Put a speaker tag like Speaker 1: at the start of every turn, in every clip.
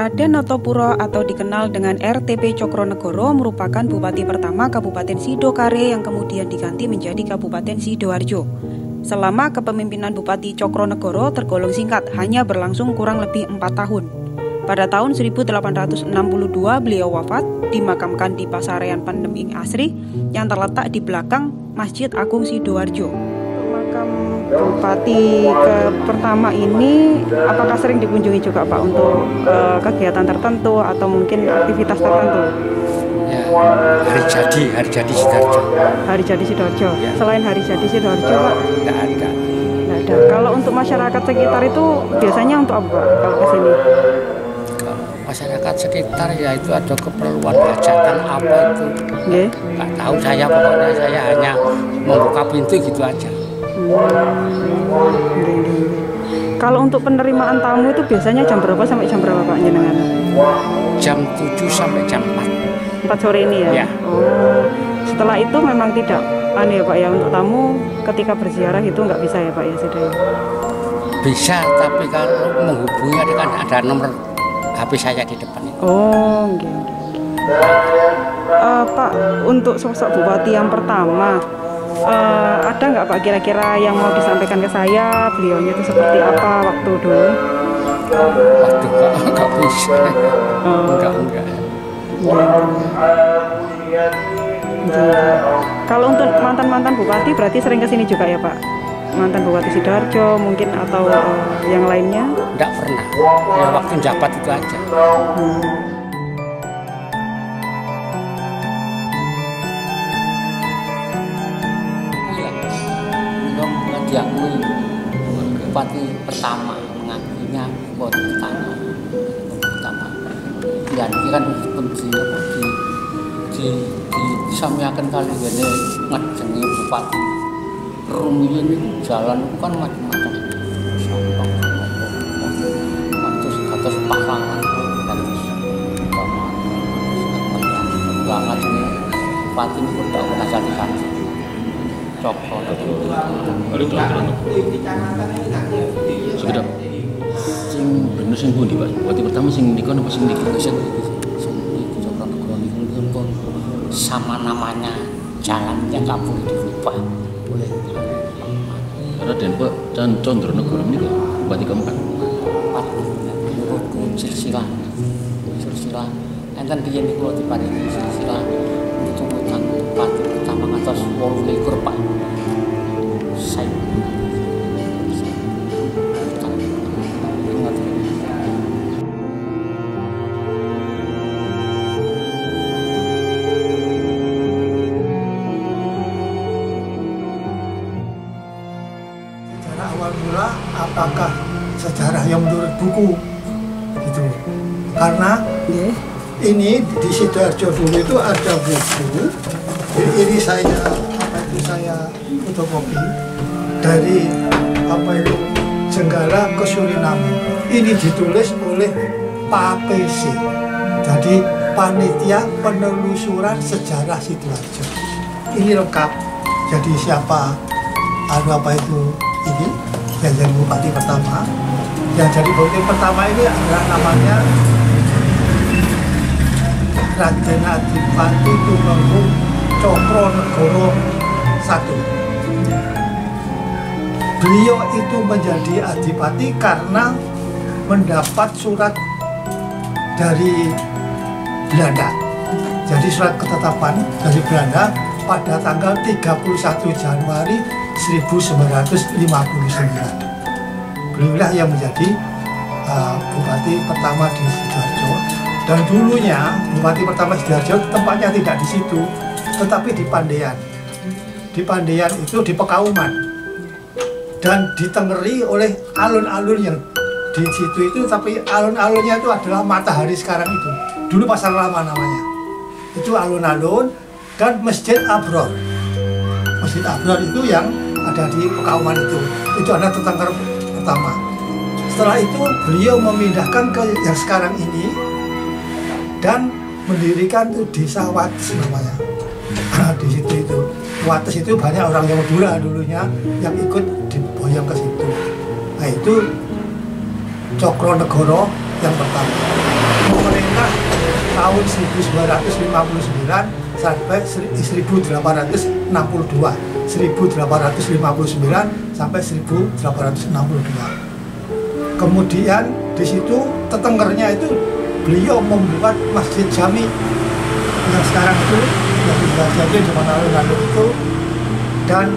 Speaker 1: Raden Notopuro atau dikenal dengan RTP Cokronegoro merupakan bupati pertama Kabupaten Sidokare yang kemudian diganti menjadi Kabupaten Sidoarjo. Selama kepemimpinan Bupati Cokronegoro tergolong singkat, hanya berlangsung kurang lebih 4 tahun. Pada tahun 1862 beliau wafat, dimakamkan di Pasarean Pandeming Asri yang terletak di belakang Masjid Agung Sidoarjo. Makam Bupati pertama ini apakah sering dikunjungi juga Pak untuk kegiatan tertentu atau mungkin aktivitas tertentu?
Speaker 2: Ya, hari jadi Sidoarjo.
Speaker 1: Hari jadi Sidoarjo. Ya. Selain hari jadi Sidoarjo Pak?
Speaker 2: Tidak ada.
Speaker 1: Tidak ada. Kalau untuk masyarakat sekitar itu biasanya untuk apa Pak kalau ke sini?
Speaker 2: Masyarakat sekitar ya itu ada keperluan hajatan apa itu.
Speaker 1: Yeah.
Speaker 2: Nggak tahu saya, pokoknya saya hanya membuka pintu gitu aja.
Speaker 1: Kalau untuk penerimaan tamu itu biasanya jam berapa sampai jam berapa Pak jenengan?
Speaker 2: Jam 7 sampai jam 4.
Speaker 1: 4 sore ini ya?
Speaker 2: Ya.
Speaker 1: Oh, setelah itu memang tidak ya Pak ya, untuk tamu ketika berziarah itu nggak bisa ya Pak ya sudah ya?
Speaker 2: Bisa, tapi kalau menghubungi ada nomor HP saya di depan itu.
Speaker 1: Oh, okay. Pak, untuk sosok bupati yang pertama, ada nggak Pak kira-kira yang mau disampaikan ke saya? Beliaunya itu seperti apa waktu dulu?
Speaker 2: Waktu nggak bisa. Enggak.
Speaker 1: Kalau untuk mantan bupati berarti sering kesini juga ya Pak? Mantan Bupati Sidoarjo mungkin atau yang lainnya?
Speaker 2: Enggak pernah, ya waktu jabat itu aja. Belum diakui bupati pertama, mengakuinya bupati pertama. Ya ini kan disamiakan kali ini ngejengi bupati. Rumi ini jalan itu kan macam-macam, terus pasangan, terus banget ini bupati ini udah pernah jadi cokro.
Speaker 3: Sekedar sing bener sing pundi Pak? Bupati pertama sing nikon apa sing nikon?
Speaker 2: Sing Cokronegoro niku sama namanya jalannya nggak boleh dirubah. Boleh.
Speaker 3: Karena Denpok dan Condronegoro ini kok bupati keempat.
Speaker 2: Menurutku silsilah. Enten biyen niku diparingi silsilah ututan bupati pertama ngantos 28 Pak. Saya
Speaker 4: awal mula apakah sejarah yang menurut buku gitu, karena ini di Sidoarjo dulu itu ada buku, ini saya fotokopi dari Jenggala ke Suriname, ini ditulis oleh Pak PC, jadi panitia penelusuran sejarah Sidoarjo, ini lengkap. Jadi siapa ini yang jadi bupati pertama. Yang jadi bupati pertama ini adalah namanya Raden Adipati Tumenggung Cokronegoro I. Beliau itu menjadi adipati karena mendapat surat dari Belanda. Jadi surat ketetapan dari Belanda pada tanggal 31 Januari 1959. Beliaulah yang menjadi bupati pertama di Sidoarjo. Dan dulunya bupati pertama Sidoarjo tempatnya tidak di situ, tetapi di Pandean. Di Pandean itu di Pekauman. Dan ditengeri oleh alun-alun yang di situ itu, tapi alun-alunnya itu adalah Matahari sekarang itu. Dulu Pasar Lama namanya. Itu alun-alun dan Masjid Abror. Masjid Abror itu yang ada di Pekauman itu adalah tetangga pertama. Setelah itu beliau memindahkan ke yang sekarang ini dan mendirikan itu Desa Wates namanya. Di situ itu Wates itu banyak orang yang Madura dulunya yang ikut diboyong ke situ. Nah itu Cokronegoro yang pertama. tahun 1959 sampai 1862. 1859 sampai 1862. Kemudian di situ tetenggernya itu beliau membuat Masjid Jami yang sekarang itu yang jadi zaman lalu itu, dan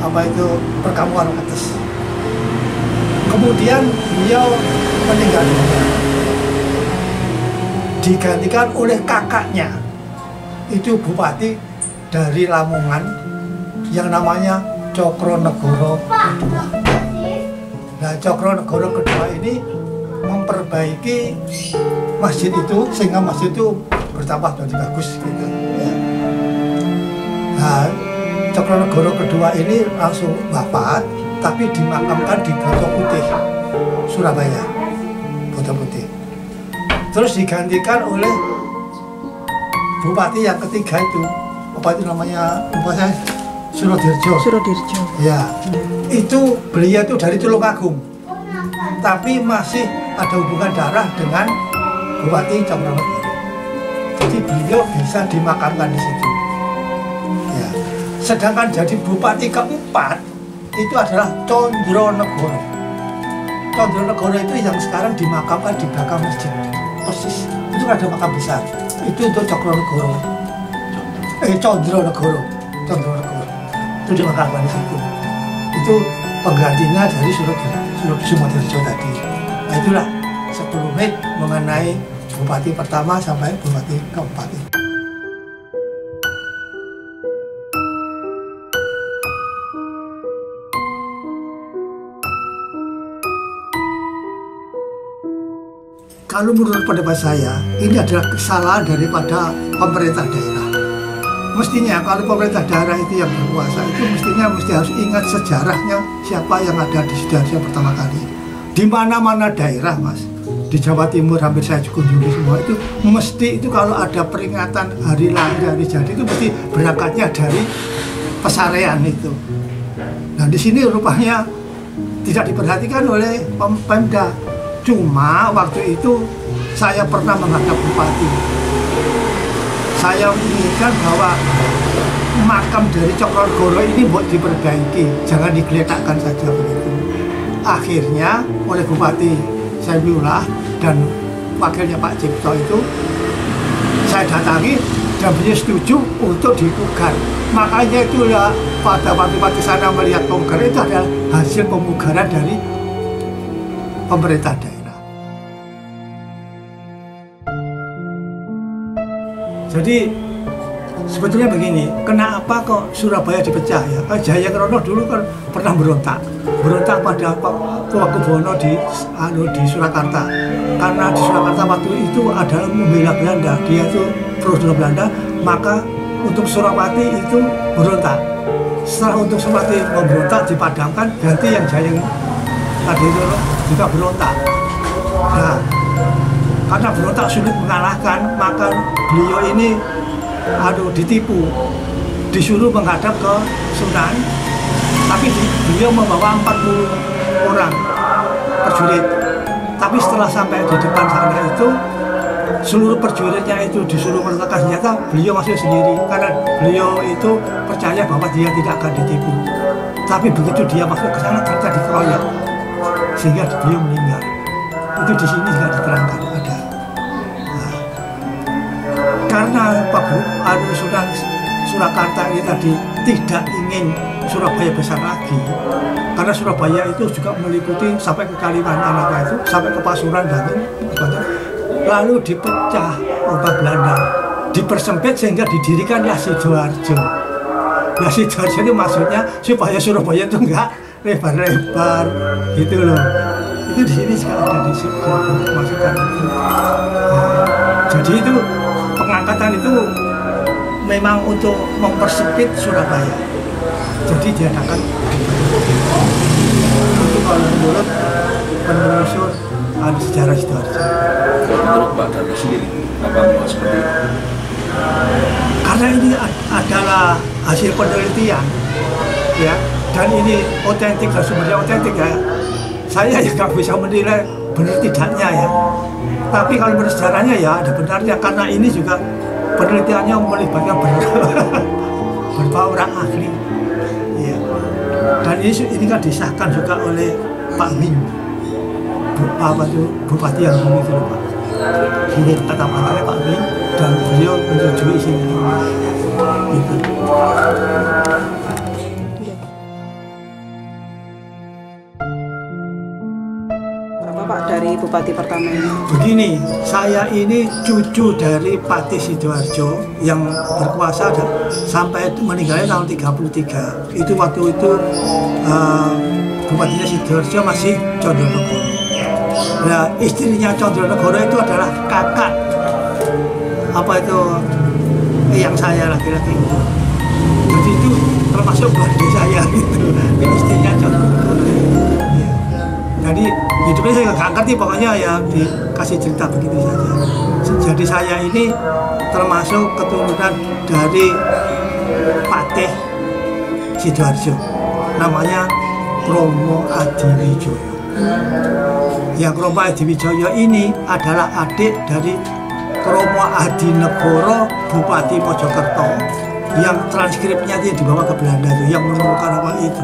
Speaker 4: apa itu perkampungan atas. Kemudian beliau meninggal dunia, digantikan oleh kakaknya, itu bupati dari Lamongan yang namanya Cokronegoro kedua. Nah, Cokronegoro kedua ini memperbaiki masjid itu sehingga masjid itu bertambah lebih bagus gitu ya. Nah, Cokronegoro kedua ini langsung wafat, tapi dimakamkan di Boto Putih, Surabaya. Boto Putih. Terus digantikan oleh bupati yang ketiga itu, apa itu namanya, lupa saya, Surodirjo. Ya, itu beliau itu dari Tulungagung, tapi masih ada hubungan darah dengan Bupati Cokronegoro. Jadi beliau bisa dimakamkan di situ. Ya. Sedangkan jadi bupati keempat itu adalah Condronegoro. Condronegoro itu yang sekarang dimakamkan di belakang masjid. Persis itu ada makam besar. Itu untuk Cokronegoro. Condronegoro. Itu dimakamkan di situ. Itu penggantinya dari Sumodirjo tadi. Nah, itulah sekelumit mengenai bupati pertama sampai bupati keempat. Kalau menurut pendapat saya, ini adalah kesalahan daripada pemerintah daerah. Mestinya kalau pemerintah daerah itu yang berkuasa, itu mestinya harus ingat sejarahnya siapa yang ada di Sidoarjo pertama kali. Di mana-mana daerah, Mas, di Jawa Timur hampir saya kunjungi semua, itu mesti itu kalau ada peringatan hari lahir, hari jadi itu mesti berangkatnya dari Pesarean itu. Nah, di sini rupanya tidak diperhatikan oleh Pemda. Cuma waktu itu saya pernah menghadap bupati. Saya menginginkan bahwa makam dari Cokronegoro ini buat diperbaiki, jangan digeletakkan saja begitu. Akhirnya oleh Bupati Saifullah dan wakilnya Pak Cipto itu saya datangi dan beliau setuju untuk dipugar. Makanya itulah pada waktu sana melihat pemugaran itu adalah hasil pemugaran dari pemerintah daerah. Jadi sebetulnya begini, kenapa kok Surabaya dipecah ya? Jayakrono dulu kan pernah berontak pada Pakubono di Surakarta, karena di Surakarta waktu itu adalah membela Belanda, dia itu pro Belanda, maka untuk Surawati itu berontak. Setelah untuk Surawati memberontak dipadamkan, ganti yang Jayang tadi itu juga berontak. Nah, karena berontak sulit mengalahkan, maka beliau ini ditipu, disuruh menghadap ke Sunan, tapi beliau membawa 40 orang prajurit. Tapi setelah sampai di depan sana itu, seluruh prajuritnya itu disuruh meletakkan senjata, beliau masih sendiri, karena beliau itu percaya bahwa dia tidak akan ditipu. Tapi begitu dia masuk ke sana, ternyata dikeroyok, sehingga beliau meninggal. Itu di sini juga diterangkan ada. Nah, karena Pak Sunan Surakarta ini tadi tidak ingin Surabaya besar lagi, karena Surabaya itu juga meliputi sampai ke Kalimantan itu, sampai ke Pasuruan dan lalu dipecah oleh Belanda, dipersempit sehingga didirikanlah Sidoarjo. Nah, Sidoarjo itu maksudnya supaya Surabaya itu enggak lebar-lebar gitu loh. Itu di sini sekarang ada di masukkan itu. Jadi itu pengangkatan itu memang untuk mempersempit Surabaya. Jadi diadakan itu kalau menurut penelusur sejarah Sidoarjo.
Speaker 3: Menurut Pak Darto sendiri, apa seperti itu?
Speaker 4: Karena ini adalah hasil penelitian, ya, dan ini otentik dan sumbernya otentik ya. Saya ya nggak bisa menilai benar tidaknya ya. Tapi kalau menurut sejarahnya ya ada benarnya, karena ini juga penelitiannya melibatkan beberapa orang ahli. Ya. Dan ini kan disahkan juga oleh Pak Min, Bupati yang dulu itu Pak. Ini kata-katanya Pak Min dan beliau menyetujui sini. Gitu.
Speaker 1: Pak dari Bupati pertama ini?
Speaker 4: Begini, saya ini cucu dari Patih Sidoarjo yang berkuasa sampai meninggalnya tahun 33. Itu waktu itu Bupatinya Sidoarjo masih Condronegoro. Nah, istrinya Condronegoro itu adalah kakak yang saya laki-laki itu. Jadi itu termasuk keluarga saya gitu. Istrinya Condronegoro. Ya. Jadi hidupnya saya nggak ngerti, pokoknya ya dikasih cerita begitu saja. Jadi saya ini termasuk keturunan dari Patih Sidoarjo, namanya Kromo Adiwijoyo. Ya, Kromo Adiwijoyo ini adalah adik dari Kromo Adinegoro Bupati Mojokerto yang transkripnya dia dibawa ke Belanda itu, yang menemukan apa itu.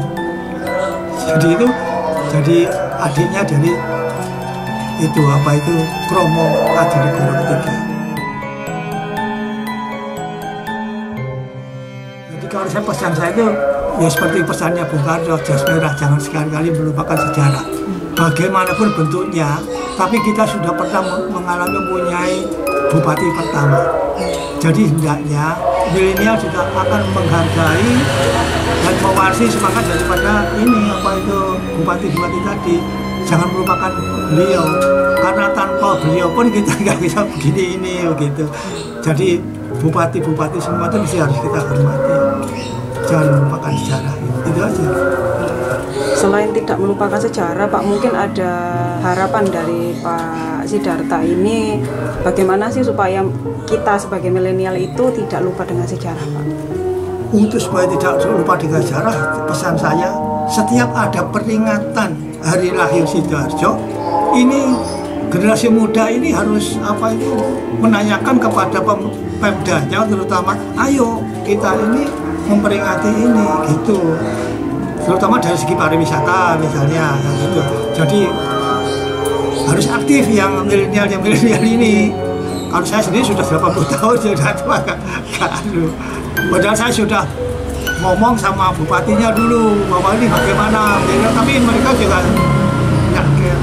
Speaker 4: Jadi adiknya dari itu Kromo Adinegoro ketiga. Jadi kalau pesan saya itu ya seperti pesannya Bung Karno, jas merah jangan sekali-kali melupakan sejarah. Bagaimanapun bentuknya, tapi kita sudah pernah mengalami mempunyai bupati pertama. Jadi hendaknya milenial juga akan menghargai dan mewarisi semangat daripada ini bupati-bupati tadi. Jangan melupakan beliau, karena tanpa beliau pun kita nggak bisa begini ini begitu. Jadi bupati-bupati semua itu mesti harus kita hormati. Jangan melupakan sejarah. Itu aja.
Speaker 1: Selain tidak melupakan sejarah, Pak, mungkin ada harapan dari Pak Sidarta ini bagaimana sih supaya kita sebagai milenial itu tidak lupa dengan sejarah, Pak?
Speaker 4: Untuk supaya tidak lupa dengan sejarah, pesan saya setiap ada peringatan hari lahir Sidoarjo, ini generasi muda ini harus menanyakan kepada Pemdanya, terutama ayo kita ini memperingati ini gitu. Terutama dari segi pariwisata misalnya gitu. Jadi harus aktif yang milenial ini. Kalau saya sendiri sudah 80 tahun sudah tua, padahal saya sudah ngomong sama bupatinya dulu bahwa ini bagaimana, tapi mereka juga nggak care.